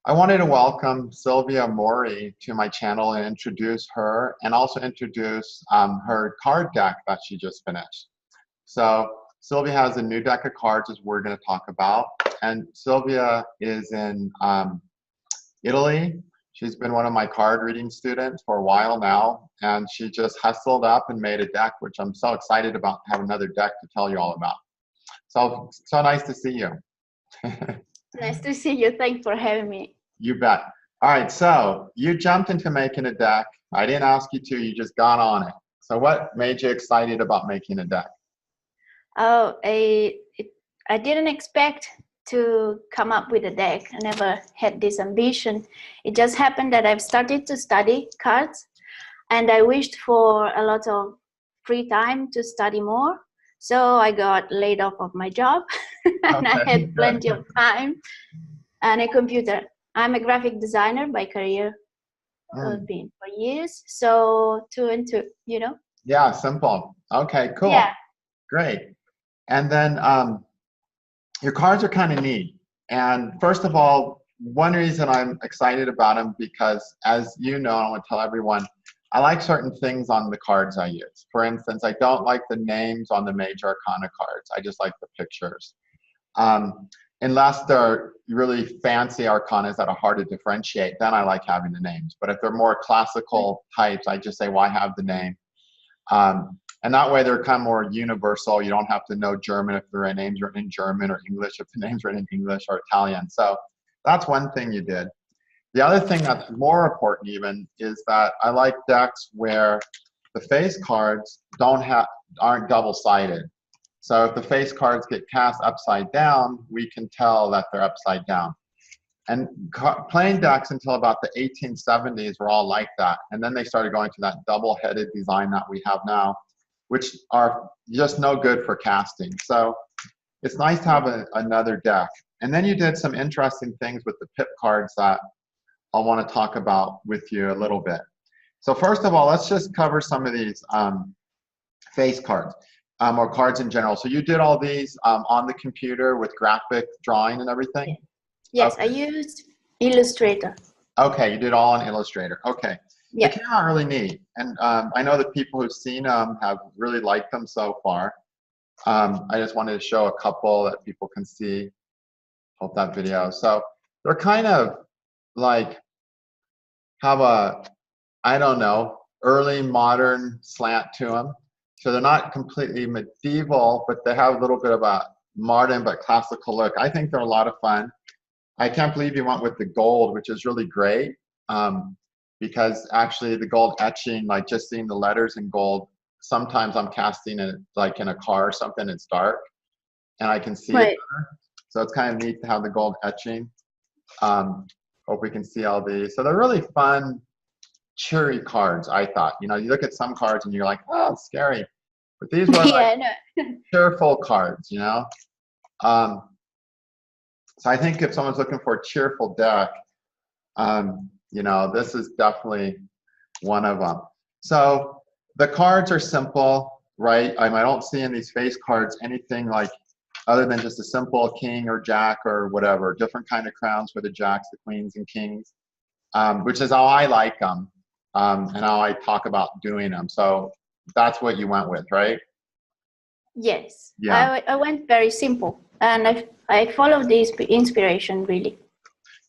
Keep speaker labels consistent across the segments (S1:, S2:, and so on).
S1: I wanted to welcome Sylvia Mori to my channel and introduce her and also introduce her card deck that she just finished. So Sylvia has a new deck of cards as we're going to talk about. And Sylvia is in Italy. She's been one of my card reading students for a while now. And she just hustled up and made a deck, which I'm so excited about to have another deck to tell you all about. So nice to see you.
S2: Nice to see you. Thanks for having me.
S1: You bet. All right, so you jumped into making a deck. I didn't ask you to, you just got on it. So what made you excited about making a deck?
S2: Oh, I didn't expect to come up with a deck. I never had this ambition. It just happened that I've started to study cards and I wished for a lot of free time to study more. So I got laid off of my job and I had plenty of time and a computer. I'm a graphic designer by career. I've been for years. So 2 and 2, you know?
S1: Yeah, simple. Okay, cool.
S2: Yeah.
S1: Great. And then your cards are kind of neat. And first of all, one reason I'm excited about them because, as you know, I want to tell everyone, I like certain things on the cards I use. For instance, I don't like the names on the major Arcana cards. I just like the pictures. Unless they're really fancy Arcanas that are hard to differentiate, then I like having the names. But if they're more classical types, I just say, why have the name? And that way they're kind of more universal. You don't have to know German if the name's written in German, or English if the name's written in English, or Italian. So that's one thing you did. The other thing that's more important even is that I like decks where the face cards aren't double-sided. So if the face cards get cast upside down, we can tell that they're upside down. And playing decks until about the 1870s were all like that. And then they started going to that double-headed design that we have now, which are just no good for casting. So it's nice to have another deck. And then you did some interesting things with the pip cards that I want to talk about with you a little bit. So first of all, let's just cover some of these face cards. Or cards in general. So you did all these on the computer with graphic drawing and everything?
S2: Yes,
S1: okay.
S2: I used Illustrator.
S1: Okay, you did all on Illustrator. Okay.
S2: Yeah.
S1: They came out really neat. And I know that people who've seen them have really liked them so far. I just wanted to show a couple that people can see. Hope that video. So they're kind of like, have a, I don't know, early modern slant to them. So they're not completely medieval, but they have a little bit of a modern but classical look. I think they're a lot of fun. I can't believe you went with the gold, which is really great, because actually the gold etching, like just seeing the letters in gold, sometimes I'm casting it like in a car or something, it's dark, and I can see it better. So it's kind of neat to have the gold etching. Hope we can see all these. So they're really fun, cheery cards, I thought. You know, you look at some cards and you're like, oh, it's scary. But these were like cheerful cards, you know? So I think if someone's looking for a cheerful deck, you know, this is definitely one of them. So the cards are simple, right? I don't see in these face cards anything like other than just a simple king or jack or whatever, different kind of crowns for the jacks, the queens, and kings, which is how I like them. And how I talk about doing them. So that's what you went with, right?
S2: Yes.
S1: Yeah.
S2: I went very simple, and I followed this inspiration really.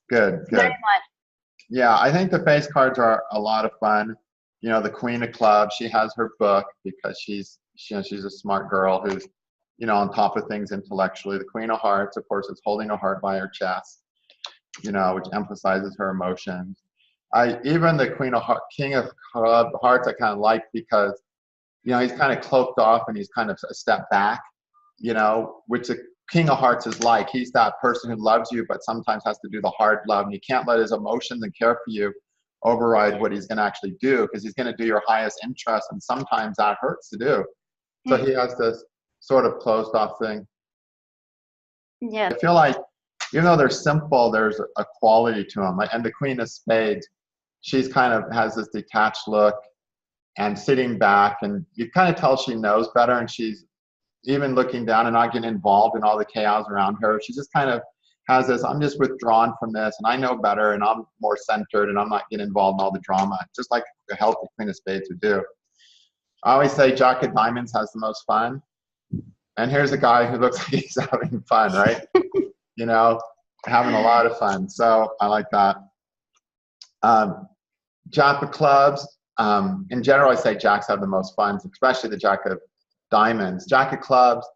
S1: Good.
S2: Very much.
S1: Yeah, I think the face cards are a lot of fun. You know, the Queen of Clubs, she has her book because she's a smart girl who's, you know, on top of things intellectually. The Queen of Hearts, of course, is holding a heart by her chest, you know, which emphasizes her emotions. Even the King of Hearts I kind of like because, you know, he's kind of cloaked off and he's kind of a step back, you know, which the King of Hearts is like. He's that person who loves you but sometimes has to do the hard love, and you can't let his emotions and care for you override what he's going to actually do, because he's going to do your highest interest, and sometimes that hurts to do. So he has this sort of closed off thing.
S2: Yeah.
S1: I feel like even though they're simple, there's a quality to them. And the Queen of Spades, she's kind of has this detached look and sitting back, and you kind of tell she knows better, and she's even looking down and not getting involved in all the chaos around her. She just kind of has this, I'm just withdrawn from this and I know better and I'm more centered and I'm not getting involved in all the drama, just like a healthy Queen of Spades would do. I always say Jack of Diamonds has the most fun. And here's a guy who looks like he's having fun, right? You know, having a lot of fun. So I like that. Jack of Clubs. In general, I say Jacks have the most fun, especially the Jack of Diamonds. Jack of Clubs,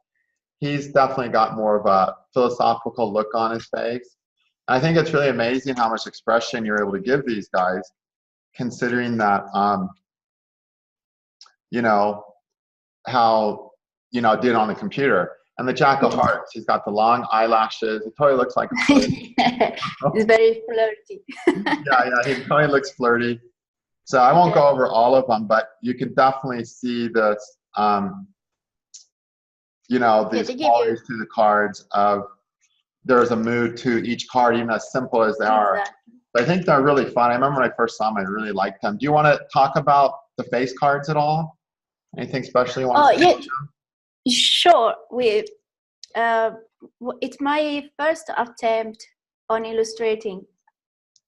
S1: he's definitely got more of a philosophical look on his face. And I think it's really amazing how much expression you're able to give these guys, considering that, you know, how, you know, did on the computer. And the Jack of Hearts, he's got the long eyelashes. He totally looks like a flirty.
S2: He's very flirty.
S1: yeah, he totally looks flirty. So I won't go over all of them, but you can definitely see this, you know, these qualities to the cards of there's a mood to each card, even as simple as they are. But I think they're really fun. I remember when I first saw them, I really liked them. Do you want to talk about the face cards at all? Anything special you want to say?
S2: Sure. It's my first attempt on illustrating,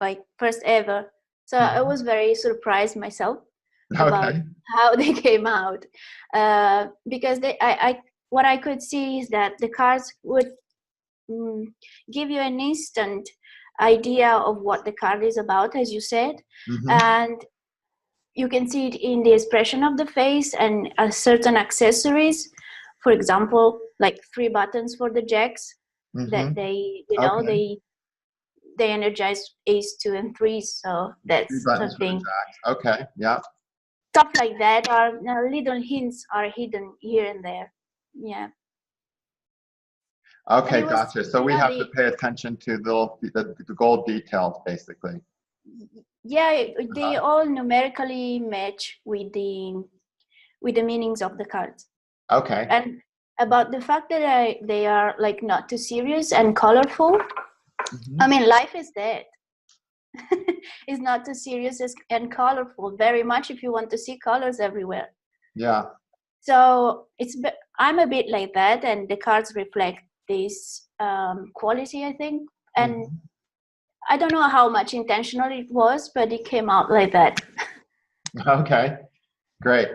S2: like first ever. So I was very surprised myself about how they came out, because what I could see is that the cards would give you an instant idea of what the card is about, as you said, and you can see it in the expression of the face and certain accessories. For example, like 3 buttons for the jacks that they, you know, they energize ace, 2, and 3. So that's something.
S1: Okay, yeah.
S2: Stuff like that, or little hints are hidden here and there. Yeah.
S1: Okay, gotcha. So we have to pay attention to the gold details, basically.
S2: Yeah, they all numerically match with the meanings of the cards.
S1: Okay.
S2: And about the fact that they are like not too serious and colorful. I mean, life is dead. It's not too serious and colorful very much if you want to see colors everywhere.
S1: Yeah.
S2: So I'm a bit like that, and the cards reflect this quality, I think. And I don't know how much intentional it was, but it came out like that.
S1: Okay, great.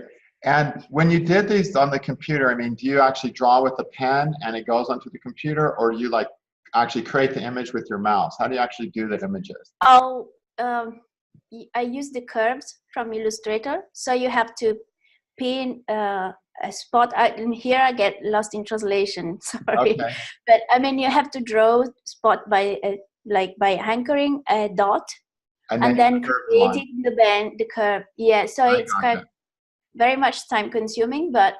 S1: And when you did these on the computer, I mean, do you actually draw with a pen and it goes onto the computer, or you like actually create the image with your mouse? How do you actually do the images?
S2: Oh, I use the curves from Illustrator. So you have to pin a spot. Here I get lost in translation, sorry. Okay. But I mean, you have to draw spot by by anchoring a dot and then creating the curve. Yeah, so it's kind of very much time consuming, but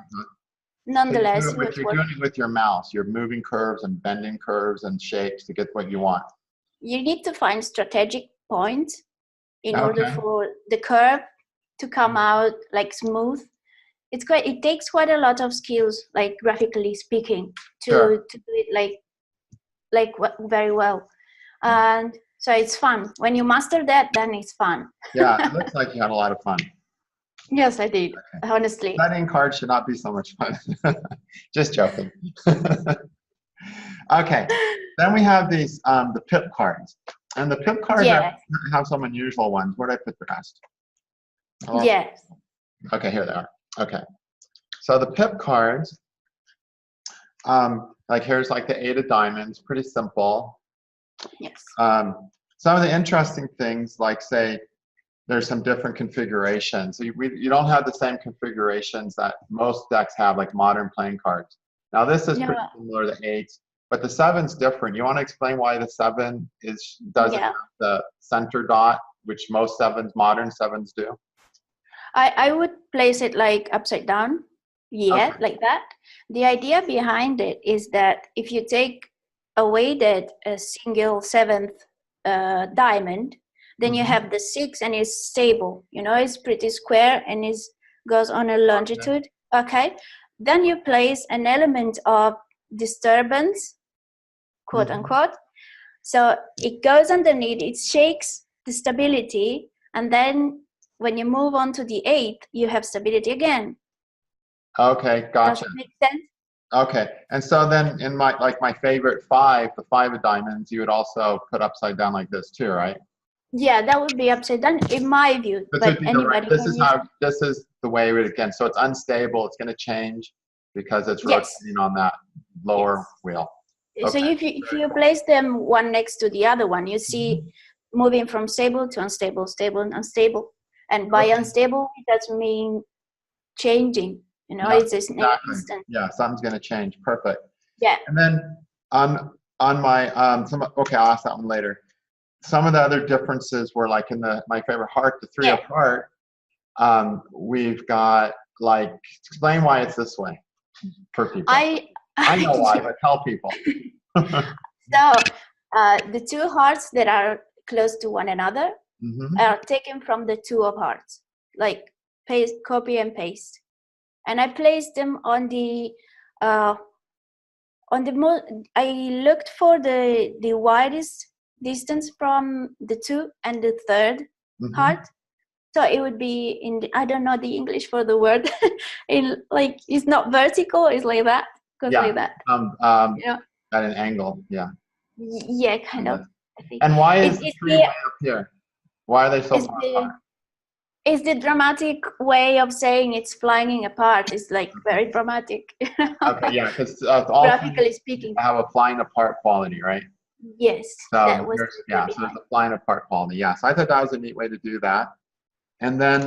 S2: nonetheless.
S1: But you're doing it with your mouse. You're moving curves and bending curves and shapes to get what you want. You
S2: need to find strategic points in order for the curve to come out like smooth. It takes quite a lot of skills, like graphically speaking, to do it like very well. And so it's fun. When you master that, then it's fun.
S1: Yeah, it looks like you had a lot of fun.
S2: Yes, I did, honestly.
S1: Studying cards should not be so much fun. Just joking. Okay, then we have these, the pip cards. And the pip cards have some unusual ones. Where did I put the rest? Oh.
S2: Yes.
S1: Okay, here they are. Okay, so the pip cards, like here's like the 8 of diamonds, pretty simple.
S2: Yes.
S1: Some of the interesting things, like say, there's some different configurations. So you don't have the same configurations that most decks have, like modern playing cards. Now this is pretty similar to 8, but the 7's different. You want to explain why the 7 doesn't have the center dot, which most modern 7s do?
S2: I would place it like upside down, like that. The idea behind it is that if you take away that a single 7th diamond, then you have the 6 and it's stable. You know, it's pretty square and it goes on a longitude. Okay. Then you place an element of disturbance, quote unquote. So it goes underneath, it shakes the stability, and then when you move on to the 8th, you have stability again.
S1: Okay, gotcha.
S2: Does it make sense?
S1: Okay, and so then in my favorite five, the five of diamonds, you would also put upside down like this too, right?
S2: Yeah, that would be upside down in my view,
S1: This
S2: but
S1: would be the right.
S2: anybody can use.
S1: This is the way it would again. So it's unstable. It's going to change because it's
S2: Yes.
S1: rotating on that lower wheel.
S2: So
S1: Okay.
S2: if you place them one next to the other one, you see moving from stable to unstable, stable and unstable. And by unstable, it doesn't mean changing. You know, it's just
S1: exactly.
S2: instant.
S1: Yeah, something's going to change. Perfect.
S2: Yeah.
S1: And then on my okay, I'll ask that one later. Some of the other differences were like in my favorite heart, the three of heart. We've got like explain why it's this way for people. I know why, but tell people.
S2: So the two hearts that are close to one another are taken from the two of hearts, like paste, copy and paste, and I placed them on the I looked for the widest distance from the two and the third heart. So it would be in I don't know the English for the word. In like it's not vertical, it's like that. Goes like that.
S1: At an angle, yeah.
S2: Yeah, kind of. I think.
S1: And why is the tree way up here? Why are they so far apart?
S2: It's the dramatic way of saying it's flying apart. It's like very dramatic.
S1: Okay, yeah, because
S2: graphically speaking,
S1: have a flying apart quality, right?
S2: Yes.
S1: So so there's a flying apart quality. Yeah, so I thought that was a neat way to do that. And then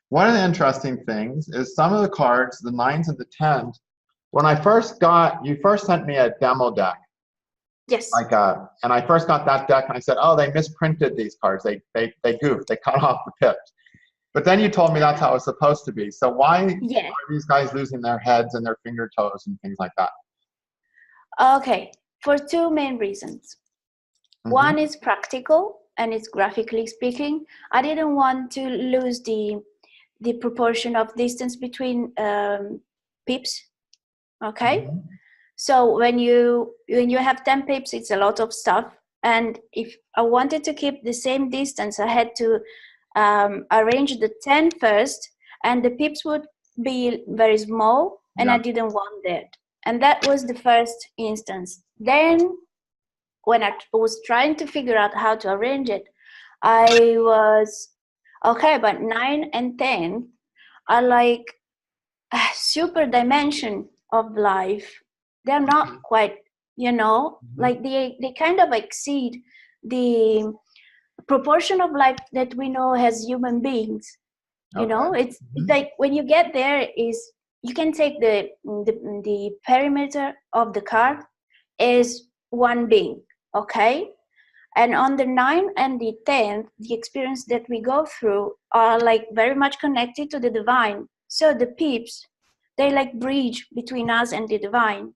S1: one of the interesting things is some of the cards, the 9s and the 10s. When you first sent me a demo deck.
S2: Yes.
S1: And I first got that deck, and I said, oh, they misprinted these cards. They goofed. They cut off the pips. But then you told me that's how it's supposed to be. So why are these guys losing their heads and their finger toes and things like that?
S2: Okay, for two main reasons. One is practical, and it's graphically speaking. I didn't want to lose the proportion of distance between pips. Okay, so when you have 10 pips, it's a lot of stuff. And if I wanted to keep the same distance, I had to arrange the 10 first, and the pips would be very small, and I didn't want that. And that was the first instance. Then when I was trying to figure out how to arrange it, I was, okay, but 9 and 10 are like a super dimension of life. They're not quite, like they kind of exceed the proportion of life that we know as human beings. It's like when you get there is you can take the perimeter of the card as one being, okay? And on the 9 and the 10, the experience that we go through are like very much connected to the divine. So the pips, they like bridge between us and the divine.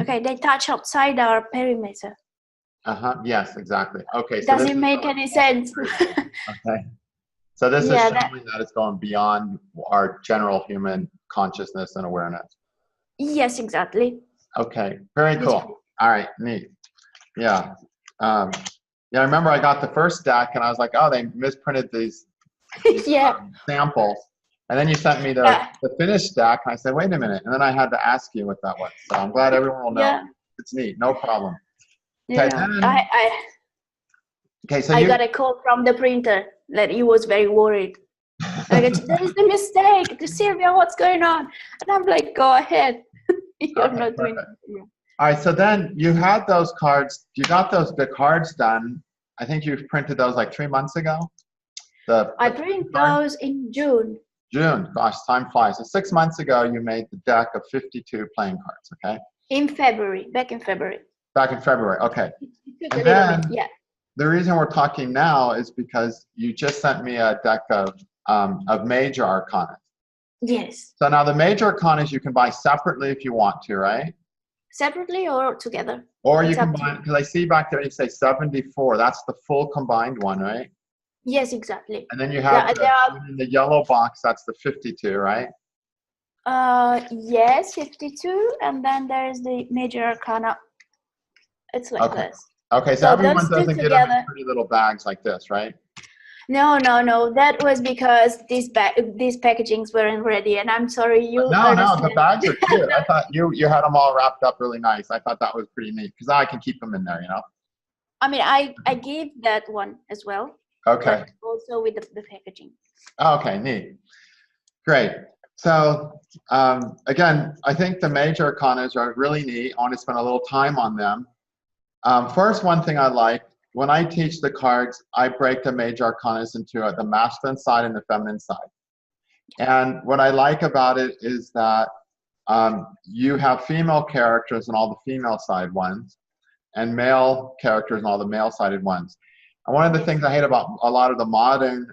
S2: Okay, they touch outside our perimeter.
S1: Yes, exactly. Okay. So
S2: does it make any sense?
S1: Okay. So this is showing that it's going beyond our general human consciousness and awareness.
S2: Yes, exactly.
S1: Okay. Very cool. All right. Neat. Yeah. I remember I got the first deck and I was like, oh, they misprinted these samples. And then you sent me the finished deck, and I said, wait a minute. And then I had to ask you what that was. So I'm glad everyone will know. Yeah. It's neat. No problem. Okay,
S2: I got a call from the printer that he was very worried. Like, there is a mistake. Sylvia, what's going on? And I'm like, go ahead. You're not doing it.
S1: All right, so then you had those cards. You got the cards done. I think you printed those like 3 months ago.
S2: I printed those in June.
S1: June, gosh, time flies. So 6 months ago, you made the deck of 52 playing cards, okay?
S2: Back in February.
S1: Back in February, okay. And then the reason we're talking now is because you just sent me a deck of major arcana.
S2: Yes.
S1: So now the major arcanas you can buy separately if you want to, right?
S2: Separately or together?
S1: Or you can buy, because I see back there you say 74. That's the full combined one, right?
S2: Yes, exactly.
S1: And then you have in the yellow box, that's the 52, right?
S2: Yes, 52. And then there's the major arcana. It's like this.
S1: Okay, so everyone doesn't get them in pretty little bags like this, right?
S2: No, no, no. That was because these packagings weren't ready, and I'm sorry. You
S1: No, no, the
S2: understand?
S1: bags are cute. I thought you had them all wrapped up really nice. I thought that was pretty neat because I can keep them in there, you know.
S2: I mean, I gave that one as well,
S1: Okay.
S2: but also with the packaging.
S1: Okay, neat. Great. So again, I think the major arcanas are really neat. I want to spend a little time on them. First, one thing I like, when I teach the cards, I break the major arcanas into the masculine side and the feminine side. And what I like about it is that you have female characters and all the female side ones, and male characters and all the male sided ones. And one of the things I hate about a lot of the modern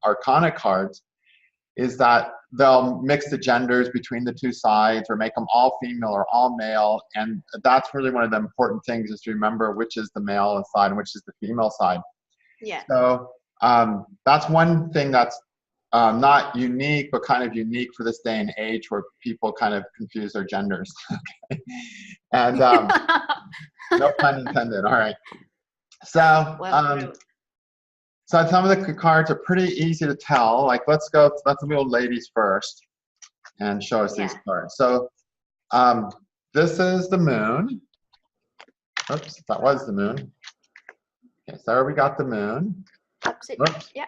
S1: arcana cards is that they'll mix the genders between the two sides or make them all female or all male. And that's really one of the important things, is to remember which is the male side and which is the female side.
S2: Yeah.
S1: So that's one thing that's not unique, but kind of unique for this day and age, where people kind of confuse their genders. Okay. And no pun intended. All right. So so some of the cards are pretty easy to tell. Like let's do ladies first and show us these cards. So this is the moon. Oops, that was the moon. Okay, so we got the moon. Oops.
S2: Yeah.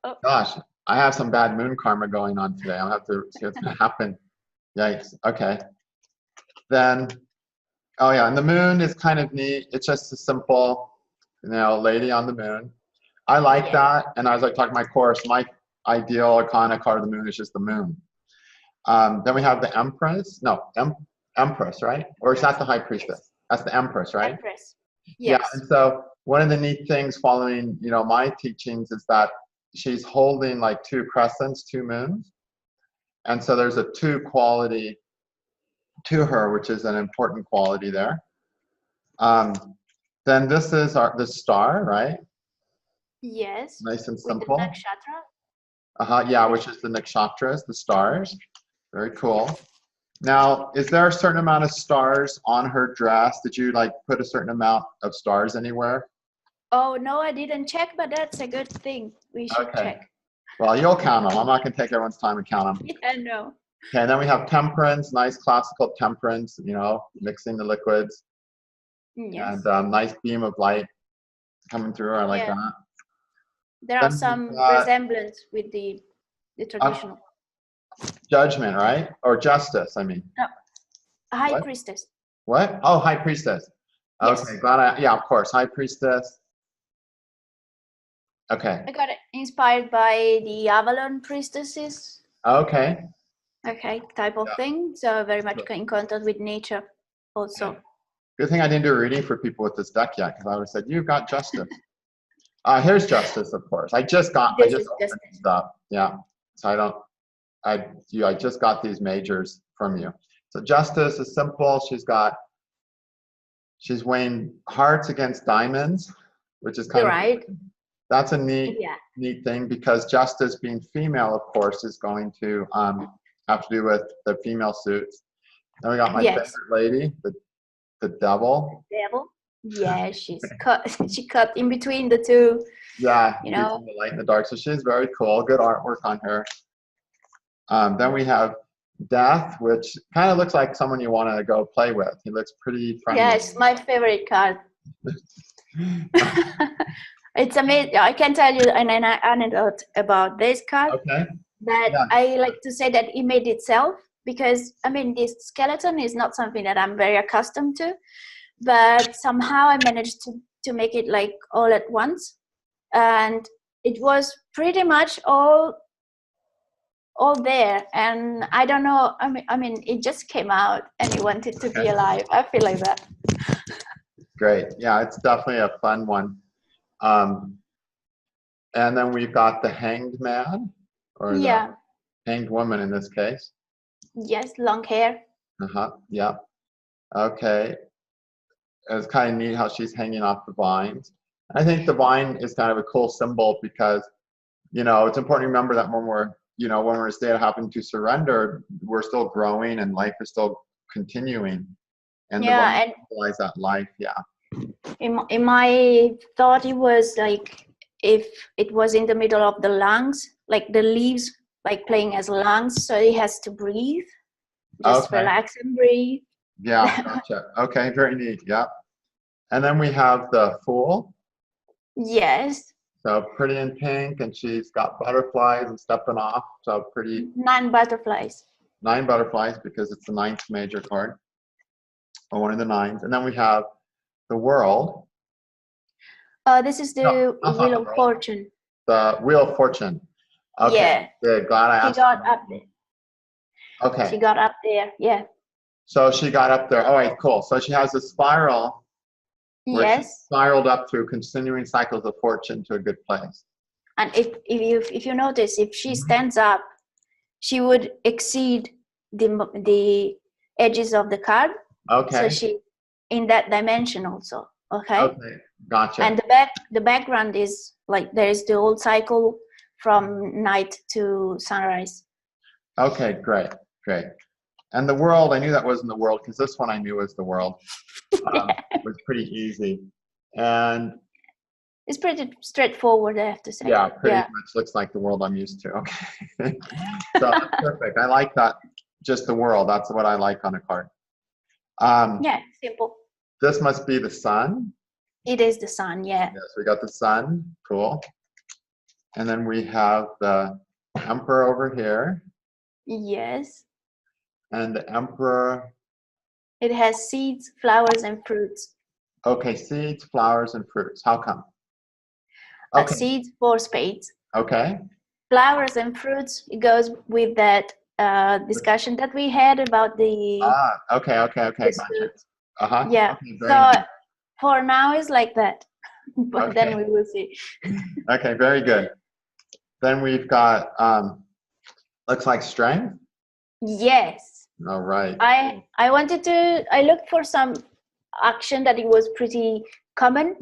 S2: Oh.
S1: Gosh, I have some bad moon karma going on today. I'll have to see what's going to happen. Yikes. Okay. Then, oh yeah, and the moon is kind of neat. It's just a simple, lady on the moon. I like that. And as I talk in my course, my ideal arcana card of the moon is just the moon. Then we have the Empress. No, Empress, right? Or is that the High Priestess? That's the Empress, right?
S2: Empress. Yes.
S1: Yeah. And so one of the neat things following, my teachings is that she's holding like two crescents, two moons. And so there's a two quality to her, which is an important quality there. Then this is the star, right?
S2: Yes.
S1: Nice and simple.
S2: With the nakshatra.
S1: Yeah, which is the nakshatras, the stars. Very cool. Now, is there a certain amount of stars on her dress? Did you put a certain amount of stars anywhere?
S2: Oh, no, I didn't check, but that's a good thing. We should check.
S1: Well, you'll count them. I'm not going to take everyone's time and count them.
S2: Yeah, no.
S1: Okay, and then we have temperance, nice classical temperance, mixing the liquids.
S2: Yes.
S1: And nice beam of light coming through. I like that.
S2: There are some resemblance with the traditional.
S1: Judgment, right? Or justice, I mean.
S2: No. High Priestess.
S1: What? Oh, High Priestess.
S2: Yes.
S1: Okay, yeah, of course. High Priestess. Okay.
S2: I got it inspired by the Avalon priestesses.
S1: Okay.
S2: Okay, type of thing. So very much in contact with nature also.
S1: Good thing I didn't do a reading for people with this deck yet, because I would have said, you've got justice. Here's justice, of course. I just opened this up. Yeah. So I just got these majors from you. So justice is simple. She's weighing hearts against diamonds, which is kind of that's a neat thing, because justice being female, of course, is going to have to do with the female suits. Then we got my favorite lady, the devil.
S2: The devil. Yeah, she cut in between the two.
S1: Yeah, between the light and the dark. So she's very cool. Good artwork on her. Then we have Death, which kind of looks like someone you want to go play with. He looks pretty friendly.
S2: Yeah, it's my favorite card. It's amazing. I can tell you an anecdote about this card.
S1: Okay.
S2: That I like to say that it made itself, because I mean, this skeleton is not something that I'm very accustomed to, but somehow I managed to make it all at once, and it was pretty much all there. And I don't know. I mean, it just came out and it wanted to be alive. I feel like that.
S1: Great. Yeah, it's definitely a fun one. And then we've got the Hanged Man, or the Hanged Woman in this case.
S2: Yes, long hair.
S1: Yeah. Okay. It's kind of neat how she's hanging off the vines. I think the vine is kind of a cool symbol, because it's important to remember that when we're in a state of having to surrender, we're still growing and life is still continuing. And the vine symbolize that life. Yeah.
S2: In my thought, it was like if it was in the middle of the lungs, like the leaves like playing as lungs, so it has to breathe. Just
S1: Okay.
S2: relax and breathe.
S1: Yeah, gotcha. Okay, very neat. Yeah. And then we have the Fool.
S2: Yes.
S1: So pretty in pink, and she's got butterflies and stepping off. So pretty,
S2: 9 butterflies.
S1: 9 butterflies because it's the 9th major card, or one of the 9s. And then we have the World.
S2: This is
S1: No,
S2: the
S1: that's not
S2: Wheel
S1: the
S2: of
S1: World.
S2: Fortune.
S1: The Wheel of Fortune. Okay,
S2: Yeah.
S1: good. Glad I
S2: She
S1: asked.
S2: got up there.
S1: Okay.
S2: She got up there. Yeah.
S1: So she got up there. All right, cool. So she has a spiral where she
S2: Yes.
S1: spiraled up through continuing cycles of fortune to a good place.
S2: And if you notice, if she
S1: Mhm.
S2: stands up, she would exceed the edges of the card.
S1: Okay.
S2: So she in that dimension also. Okay.
S1: Okay, gotcha.
S2: And the background is like there is the old cycle from night to sunrise.
S1: Okay, great, great. And the World, I knew that wasn't the World because this one I knew was the World. It was pretty easy. And
S2: it's pretty straightforward, I have to say.
S1: yeah, pretty much looks like the World I'm used to. Okay. So that's perfect. I like that, just the World. That's what I like on a card.
S2: Yeah, simple.
S1: This must be the Sun.
S2: It is the sun, yeah.
S1: Yes, we got the Sun. Cool. And then we have the Emperor over here.
S2: Yes.
S1: And the Emperor.
S2: It has seeds, flowers, and fruits.
S1: Okay, seeds, flowers, and fruits. How come? Okay.
S2: Seeds, 4 spades.
S1: Okay.
S2: Flowers and fruits, it goes with that discussion that we had about the
S1: okay, gotcha. Uh-huh.
S2: Yeah.
S1: Okay,
S2: So
S1: nice.
S2: for now it's like that. But
S1: Okay.
S2: then we will see.
S1: Okay, very good. Then we've got looks like Strength.
S2: Yes.
S1: All right.
S2: I looked for some action that it was pretty common,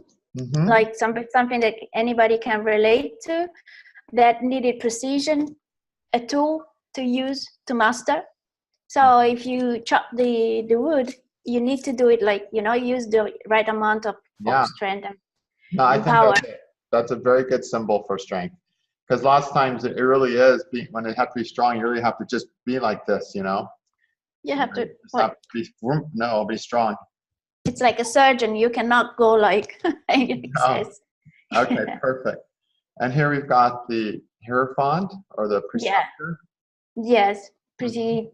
S2: like something that anybody can relate to, that needed precision, a tool to use to master. So if you chop the wood, you need to do it like, use the right amount of strength
S1: No, I
S2: and
S1: think
S2: power.
S1: that's a very good symbol for strength. Because lots of times it really is, when it have to be strong, you really have to just be like this,
S2: You have to,
S1: be strong.
S2: It's like a surgeon. You cannot go like
S1: No. Okay, perfect. And here we've got the Hierophant or the Preceptor.
S2: Yes, pretty,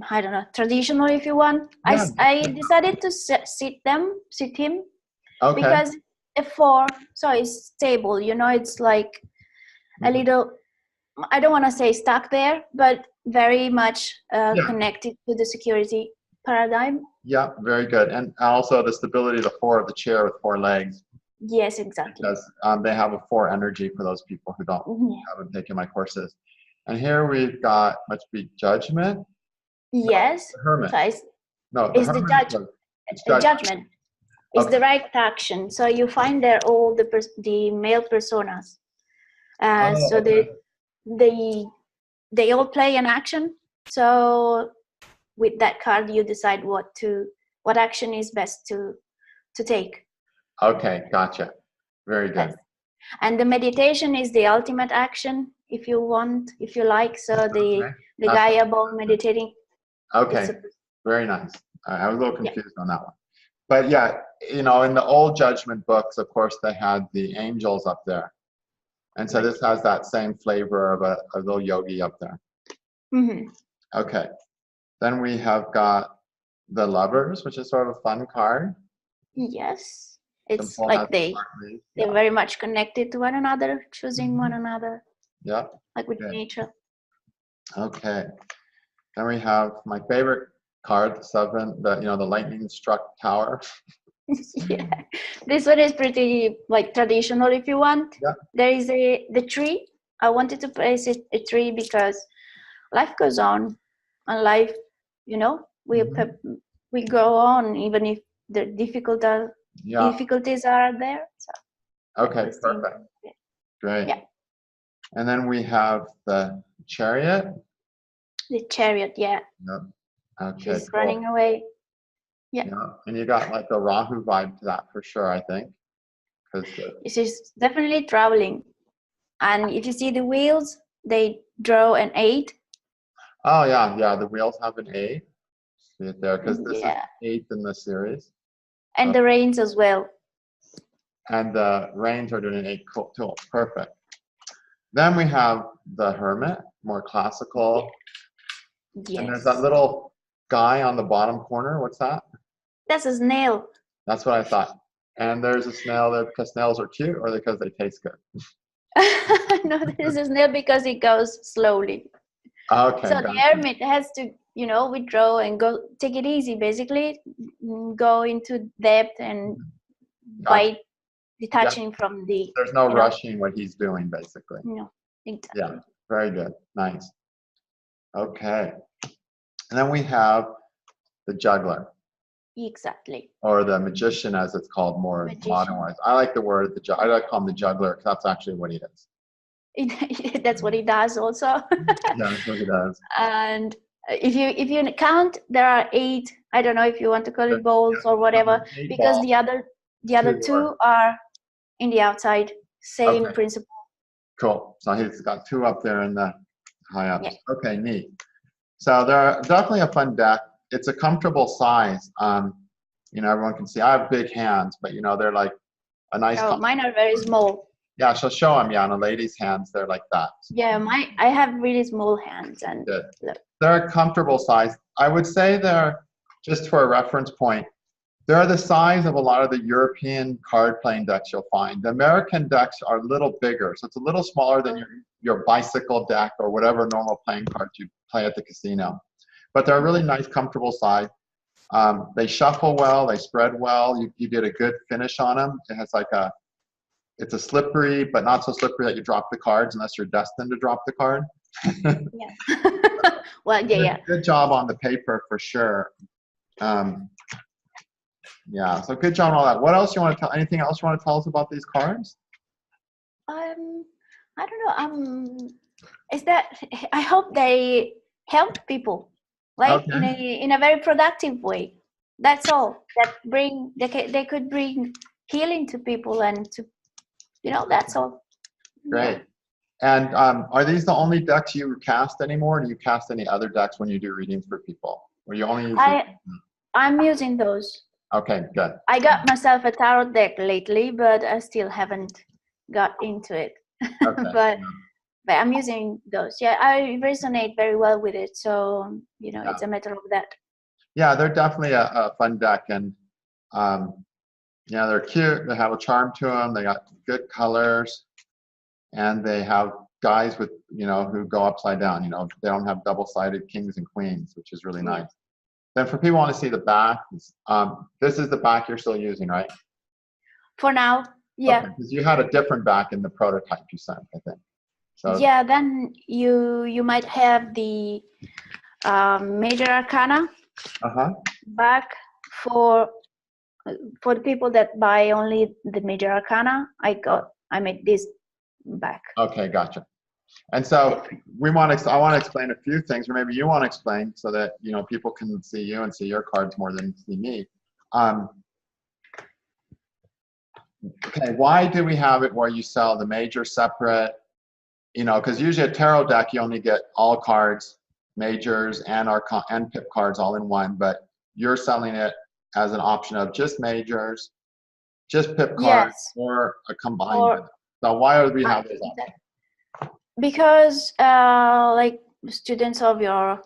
S2: I don't know, traditional if you want.
S1: Yeah.
S2: I decided to sit him
S1: Okay.
S2: because a 4, so it's stable, it's like a little, I don't want to say stuck there, but very much connected to the security paradigm.
S1: Yeah, very good. And also the stability of the 4 of the chair with 4 legs.
S2: Yes, exactly.
S1: Because they have a 4 energy for those people who haven't taken my courses. And here we've got, must be Judgment.
S2: Yes.
S1: No, the Hermit.
S2: So it's the judgment. It's the right action. So you find there all the male personas. So they all play an action. So with that card, you decide what action is best to take.
S1: Okay, gotcha. Very good.
S2: And the meditation is the ultimate action, if you like. So the Gaia ball meditating.
S1: Okay, very nice. I was a little confused on that one. But yeah, in the old judgment books, of course, they had the angels up there. And so this has that same flavor of a little yogi up there. Okay. Then we have got the Lovers, which is sort of a fun card.
S2: Yes. It's like they're very much connected to one another, choosing one another.
S1: Yeah.
S2: Like with nature.
S1: Okay. Then we have my favorite card, the 7, the lightning struck tower.
S2: Yeah. This one is pretty like traditional if you want.
S1: Yeah.
S2: There is the tree. I wanted to place a tree because life goes on, and life, we go on even if the difficulties are there. So
S1: okay, perfect. Great. Yeah. And then we have the Chariot.
S2: The Chariot, yeah.
S1: Yep. Okay.
S2: She's running away. Yeah.
S1: And you got like the Rahu vibe to that for sure, I think. Because
S2: It's definitely traveling. And if you see the wheels, they draw an 8.
S1: oh yeah, the wheels have an 8. See it there, because this is
S2: Yeah.
S1: 8 in the series.
S2: And the reins as well.
S1: And the reins are doing an 8 tool. Perfect. Then we have the Hermit, more classical.
S2: Yes.
S1: And there's that little guy on the bottom corner. What's that?
S2: That's a snail.
S1: That's what I thought. And there's a snail there because snails are cute, or because they taste good?
S2: No, this is a snail because it goes slowly.
S1: Okay.
S2: So the hermit has to, withdraw and go, take it easy, basically, go into depth and by detaching from the.
S1: There's no rushing what he's doing, basically.
S2: No, exactly.
S1: Yeah, very good. Nice. Okay. And then we have the juggler.
S2: Exactly.
S1: Or the magician, as it's called more modern wise. I like the word, I like to call him the juggler, because that's actually what he is.
S2: That's what he does also.
S1: Yeah, that's what he does.
S2: And if you count, there are 8. I don't know if you want to call it balls or whatever, because the other 2 are in the outside. Same principle.
S1: Cool. So he's got 2 up there in the high ups. Yeah. Okay, neat. So they're definitely a fun deck. It's a comfortable size. Everyone can see. I have big hands, but they're like a nice.
S2: Oh, mine are very small.
S1: Yeah, so show them. Yeah, on a lady's hands, they're like that.
S2: Yeah, I have really small hands, and look.
S1: They're a comfortable size. I would say they're, just for a reference point, they're the size of a lot of the European card playing decks you'll find. The American decks are a little bigger, so it's a little smaller than your bicycle deck or whatever normal playing cards you play at the casino. But they're a really nice, comfortable size. They shuffle well, they spread well. You get a good finish on them. It has it's a slippery, but not so slippery that you drop the cards unless you're destined to drop the card.
S2: Yeah. Well, yeah.
S1: Good job on the paper for sure. Yeah, so good job on all that. What else you want to tell? Anything else you want to tell us about these cards?
S2: I don't know. Is that I hope they help people, like in a very productive way. That's all. They could bring healing to people, and to that's all.
S1: Great. And are these the only decks you cast anymore? Or do you cast any other decks when you do readings for people? Or you only use
S2: I'm using those.
S1: Okay, good.
S2: I got myself a tarot deck lately, but I still haven't got into it. Okay. but I'm using those. Yeah, I resonate very well with it. So, it's a matter of that. Yeah,
S1: they're definitely a fun deck. And they're cute. They have a charm to them. They got good colors. And they have guys with, who go upside down. They don't have double-sided kings and queens, which is really nice. Then for people who want to see the back, this is the back you're still using, right?
S2: For now, yeah.
S1: Because you had a different back in the prototype you sent, I think. So
S2: yeah, then you might have the major arcana back for the people that buy only the major arcana. I made this back.
S1: Okay, gotcha. And so I want to explain a few things, or maybe you want to explain, so that people can see you and see your cards more than see me. Okay, why do we have it where you sell the major separate? Because usually a tarot deck you only get all cards, majors and arcana and pip cards all in one, but you're selling it as an option of just majors, just pip cards, or a combined. So why do we have those options?
S2: Because like students of your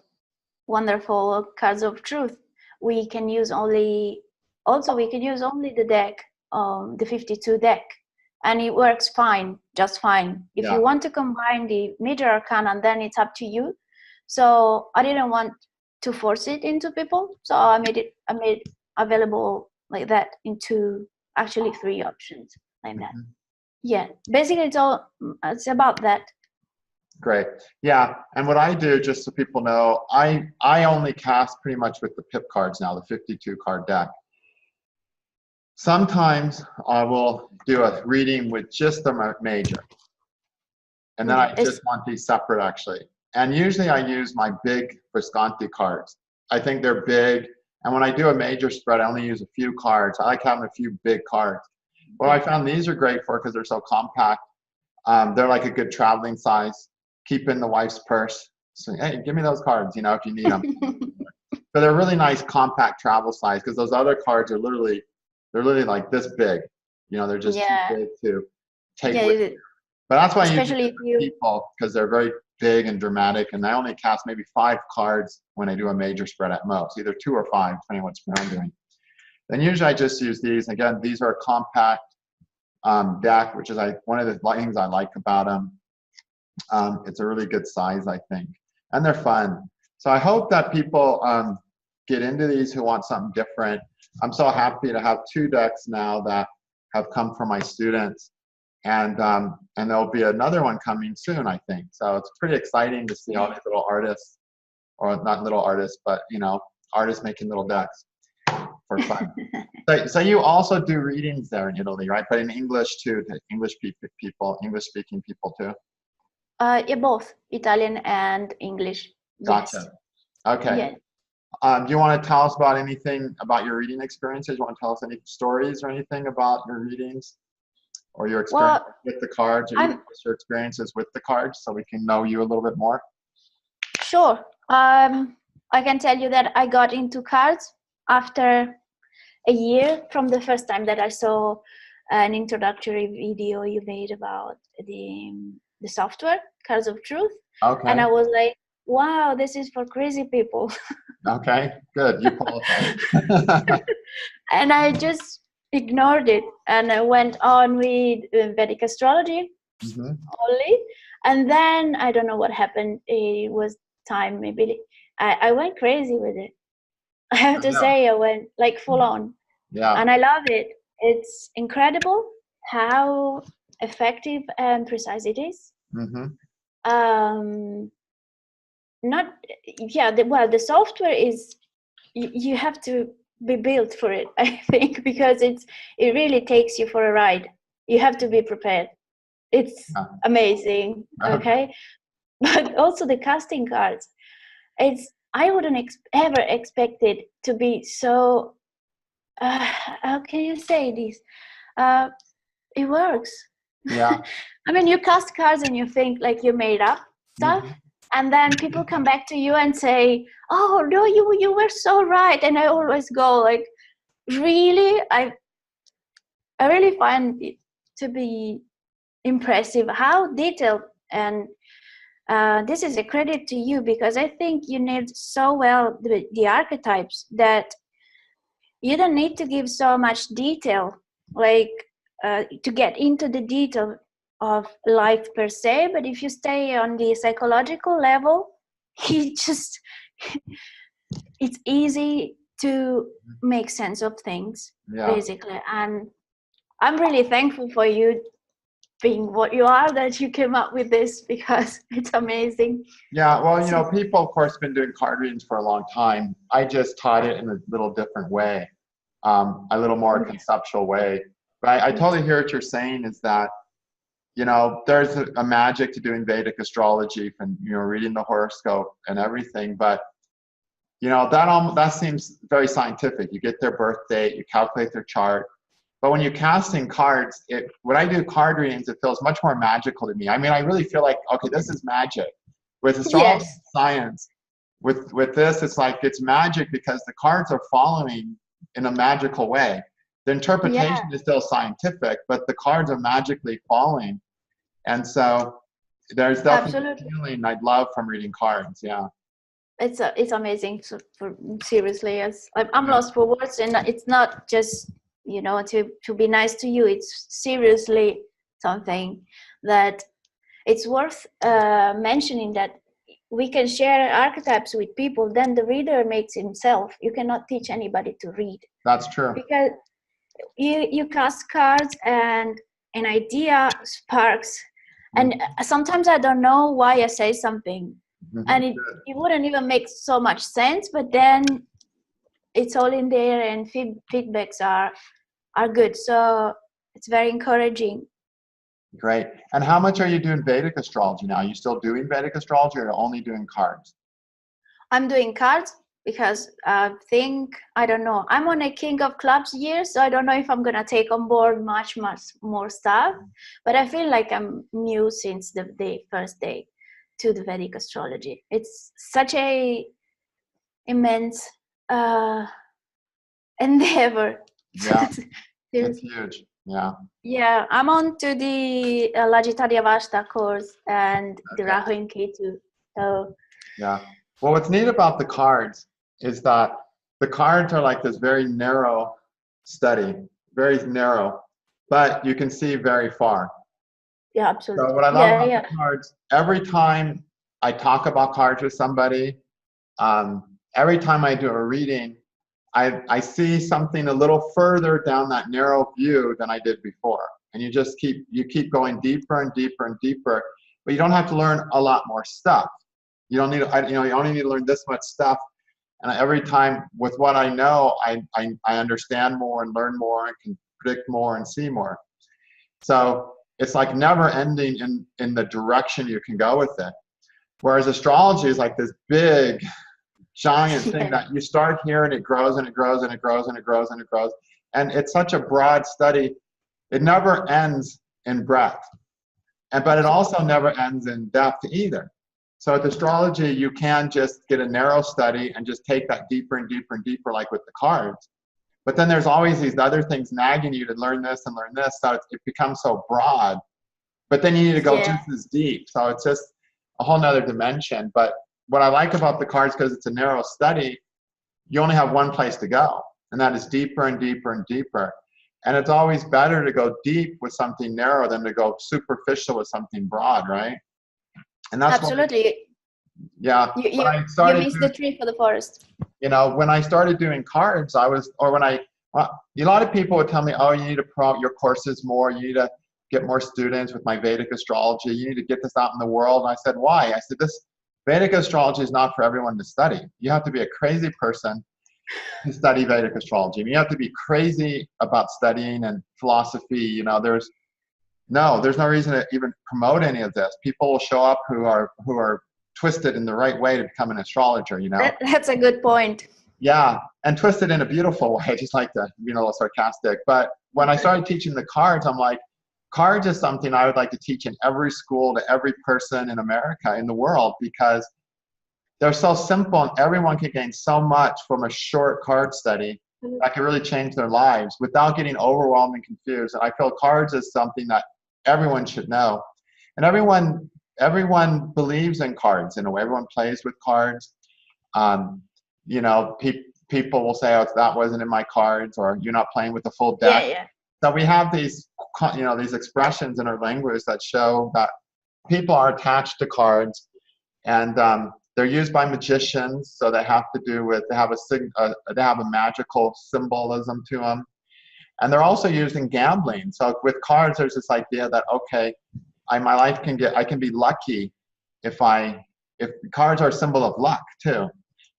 S2: wonderful cards of truth, we can use only the deck, the 52 deck, and it works fine, just fine. If you want to combine the major arcana, then it's up to you. So I didn't want to force it into people, so I made it available like that into actually 3 options like that. Yeah, basically it's about that.
S1: Great. Yeah, and what I do, just so people know, I only cast pretty much with the pip cards now, the 52 card deck. Sometimes I will do a reading with just the major, and then I just want these separate actually. And usually I use my big Visconti cards. I think they're big, and when I do a major spread, I only use a few cards. I like having a few big cards. What I found these are great for because they're so compact. They're like a good traveling size. Keep in the wife's purse. So, hey, give me those cards, you know, if you need them. So they're really nice, compact travel size because those other cards are literally, they're literally like this big. You know, they're just too big to take with you. But that's why I use it for people because they're very big and dramatic, and I only cast maybe 5 cards when I do a major spread at most, either 2 or 5, depending on what spread I'm doing. Then usually I just use these. Again, these are a compact deck, which is one of the things I like about them. It's a really good size, I think, and they're fun. So I hope that people get into these who want something different. I'm so happy to have 2 decks now that have come from my students, and there'll be another one coming soon, I think. So it's pretty exciting to see all these little artists, or not little artists, but you know, artists making little decks for fun. So you also do readings there in Italy, right? But in English too, to English people, English-speaking people too.
S2: Yeah, both Italian and English.
S1: Gotcha.
S2: Yes.
S1: Okay.
S2: Yeah.
S1: Do you want to tell us about anything about your reading experiences? You want to tell us any stories or anything about your readings or your experience with the cards, or even your experiences with the cards, so we can know you a little bit more?
S2: Sure. I can tell you that I got into cards after a year from the first time that I saw an introductory video you made about the software, Cards of Truth.
S1: Okay.
S2: And I was like, wow, this is for crazy people.
S1: Okay, good. You qualify.
S2: And I just ignored it, and I went on with Vedic Astrology only. And then I don't know what happened. It was time, maybe I went crazy with it. I have to say, I went like full on.
S1: Yeah.
S2: And I love it. It's incredible how effective and precise it is. The software is, you have to be built for it, I think, because it really takes you for a ride. You have to be prepared. It's amazing. Okay. But also the casting cards, I wouldn't ever expect it to be so how can you say this? It works.
S1: Yeah.
S2: I mean, you cast cards and you think like you made up stuff, and then people come back to you and say, "Oh no, you were so right." And I always go like, "Really?" I really find it to be impressive how detailed, and this is a credit to you, because I think you nailed so well the archetypes that you don't need to give so much detail, like to get into the detail of life per se. But if you stay on the psychological level, it's easy to make sense of things, basically. And I'm really thankful for you being what you are, that you came up with this, because it's amazing.
S1: Yeah, well, you know, people, of course, been doing card readings for a long time. I just taught it in a little different way, a little more conceptual way. But I totally hear what you're saying, is that, you know, there's a magic to doing Vedic astrology, from, you know, reading the horoscope and everything. But, you know, that seems very scientific. You get their birth date, you calculate their chart. But when you're casting cards, when I do card readings, it feels much more magical to me. I mean, I really feel like, okay, this is magic. With astrology science, with this, it's like it's magic because the cards are following in a magical way. The interpretation is still scientific, but the cards are magically following. And so there's definitely a feeling I'd love from reading cards. Yeah.
S2: It's amazing. So seriously, I'm lost for words, and it's not just, you know, to be nice to you. It's seriously something that it's worth mentioning, that we can share archetypes with people, then the reader makes himself. You cannot teach anybody to read.
S1: That's true.
S2: Because you cast cards and an idea sparks, and sometimes I don't know why I say something, and it wouldn't even make so much sense, but then it's all in there, and feedbacks are good. So it's very encouraging.
S1: Great. And how much are you doing Vedic astrology now? Are you still doing Vedic astrology, or only doing cards?
S2: I'm doing cards, because I think, I don't know, I'm on a King of Clubs year, so I don't know if I'm gonna take on board much more stuff, but I feel like I'm new since the first day to the Vedic astrology. It's such a immense endeavor.
S1: Yeah, it's
S2: Seriously.
S1: huge. Yeah.
S2: Yeah, I'm on to the Lajitadia Vashta course and the
S1: Okay.
S2: Rahu and Ketu. So
S1: Yeah. Well, what's neat about the cards is that the cards are like this very narrow study, very narrow, but you can see very far.
S2: yeah,
S1: So
S2: absolutely.
S1: what I love
S2: Yeah,
S1: about
S2: yeah.
S1: the cards, every time I talk about cards with somebody, every time I do a reading, I see something a little further down that narrow view than I did before. And you keep going deeper and deeper and deeper, but you don't have to learn a lot more stuff. You don't need, you only need to learn this much stuff. And every time with what I know, I understand more and learn more and can predict more and see more. So it's like never ending in the direction you can go with it. Whereas astrology is like this big, giant thing that you start here and it grows and it grows and it grows and it grows and it grows. And it's such a broad study. It never ends in breadth. But it also never ends in depth either. So with astrology, you can just get a narrow study and just take that deeper and deeper and deeper, like with the cards. But then there's always these other things nagging you to learn this and learn this. So it becomes so broad. But then you need to go just as deep. So it's just a whole nother dimension. But what I like about the cards, because it's a narrow study, you only have one place to go. And that is deeper and deeper and deeper. And it's always better to go deep with something narrow than to go superficial with something broad, right? And that's
S2: Absolutely.
S1: Yeah.
S2: You missed the tree for the forest.
S1: When I started doing cards, a lot of people would tell me, oh, you need to promote your courses more. You need to get more students with my Vedic astrology. You need to get this out in the world. And I said, why? I said, this Vedic astrology is not for everyone to study. You have to be a crazy person to study Vedic astrology. I mean, you have to be crazy about studying and philosophy. There's no reason to even promote any of this. People will show up who are twisted in the right way to become an astrologer,
S2: That's a good point.
S1: Yeah, and twisted in a beautiful way, just like to be a little sarcastic. But when I started teaching the cards, I'm like, cards is something I would like to teach in every school to every person in America, in the world, because they're so simple and everyone can gain so much from a short card study that can really change their lives without getting overwhelmed and confused. And I feel cards is something that everyone should know. And everyone believes in cards in a way. Everyone plays with cards. People will say, oh, that wasn't in my cards, or you're not playing with the full deck.
S2: Yeah.
S1: So we have these expressions in our language that show that people are attached to cards, and they're used by magicians. So they have a magical symbolism to them, and they're also used in gambling. So with cards, there's this idea that I can be lucky if cards are a symbol of luck too.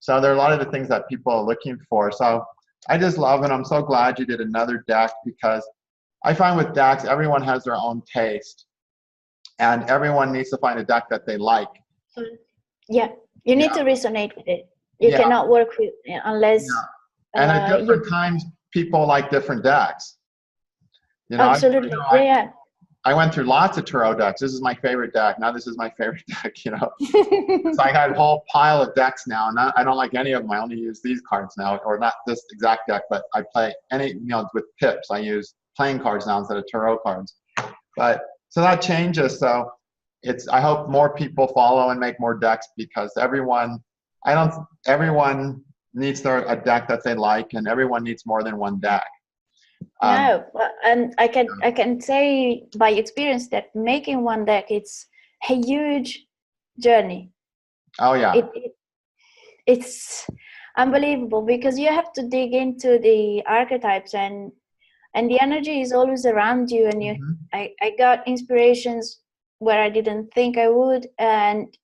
S1: So there are a lot of the things that people are looking for. So I just love it. I'm so glad you did another deck, because I find with decks, everyone has their own taste, and everyone needs to find a deck that they like.
S2: Yeah, you need to resonate with it. You cannot work with it unless.
S1: And at different times, people like different decks.
S2: Absolutely.
S1: I went through lots of tarot decks. This is my favorite deck. Now this is my favorite deck, So I got a whole pile of decks now, and I don't like any of them. I only use these cards now, or not this exact deck, but I play with pips. I use playing cards now instead of tarot cards. But so that changes. So I hope more people follow and make more decks, because everyone needs a deck that they like, and everyone needs more than one deck.
S2: No, and I can say by experience that making one deck, it's a huge journey.
S1: Oh yeah.
S2: It's unbelievable, because you have to dig into the archetypes, and the energy is always around you, and I got inspirations where I didn't think I would, and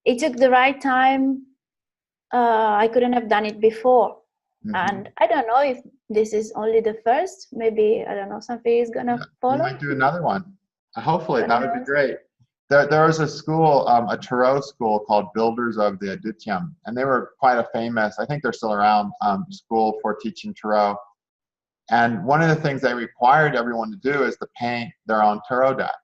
S2: it took the right time. I couldn't have done it before. And I don't know if this is only the first. Maybe, I don't know, something is gonna follow.
S1: You might do another one. Hopefully, that would be great. there was a school, a tarot school called Builders of the Adityam, and they were quite a famous, I think they're still around, school for teaching tarot. And one of the things they required everyone to do is to paint their own tarot deck.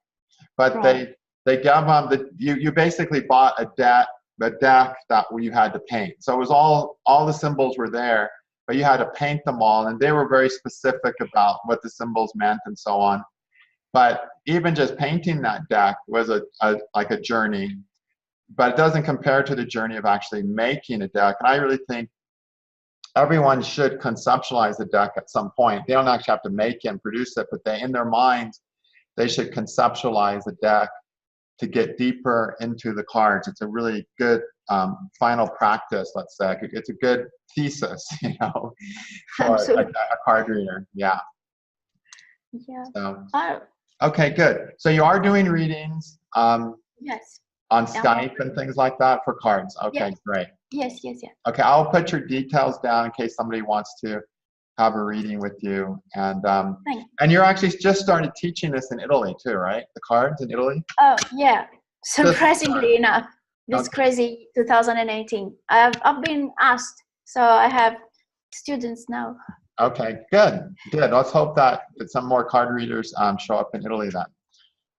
S1: But
S2: Right.
S1: they gave them, you basically bought a deck that you had to paint. So it was all the symbols were there, but you had to paint them all, and they were very specific about what the symbols meant and so on. But even just painting that deck was like a journey, but it doesn't compare to the journey of actually making a deck. And I really think everyone should conceptualize a deck at some point. They don't actually have to make it and produce it, but in their minds, they should conceptualize a deck to get deeper into the cards. It's a really good final practice, let's say. It's a good thesis, you know, for a card reader. Yeah.
S2: Yeah.
S1: So,
S2: Oh,
S1: okay, good. So you are doing readings
S2: yes.
S1: on Skype and things like that for cards. Okay,
S2: Yes.
S1: great.
S2: Yes.
S1: Okay, I'll put your details down in case somebody wants to have a reading with you. And you're actually just started teaching this in Italy too, right? The cards in Italy?
S2: Oh, yeah. Surprisingly enough, this crazy 2018. I've been asked, so I have students now.
S1: Okay, good. Let's hope that some more card readers show up in Italy then.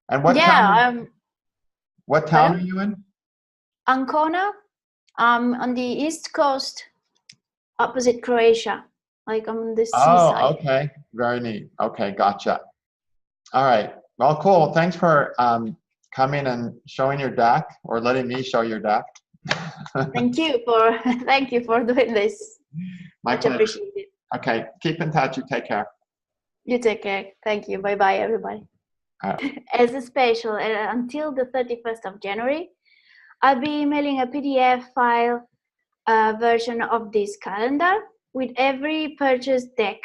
S1: And what town? What town are you in?
S2: Ancona, on the east coast, opposite Croatia, like on the seaside.
S1: Oh, okay. Very neat. Okay, gotcha. All right. Well, cool. Thanks for coming and showing your deck, or letting me show your deck.
S2: Thank you for doing this. Much appreciated.
S1: Okay, keep in touch. You take care.
S2: You take care. Thank you. Bye-bye, everybody. As a special, until the 31st of January, I'll be emailing a PDF file version of this calendar with every purchased deck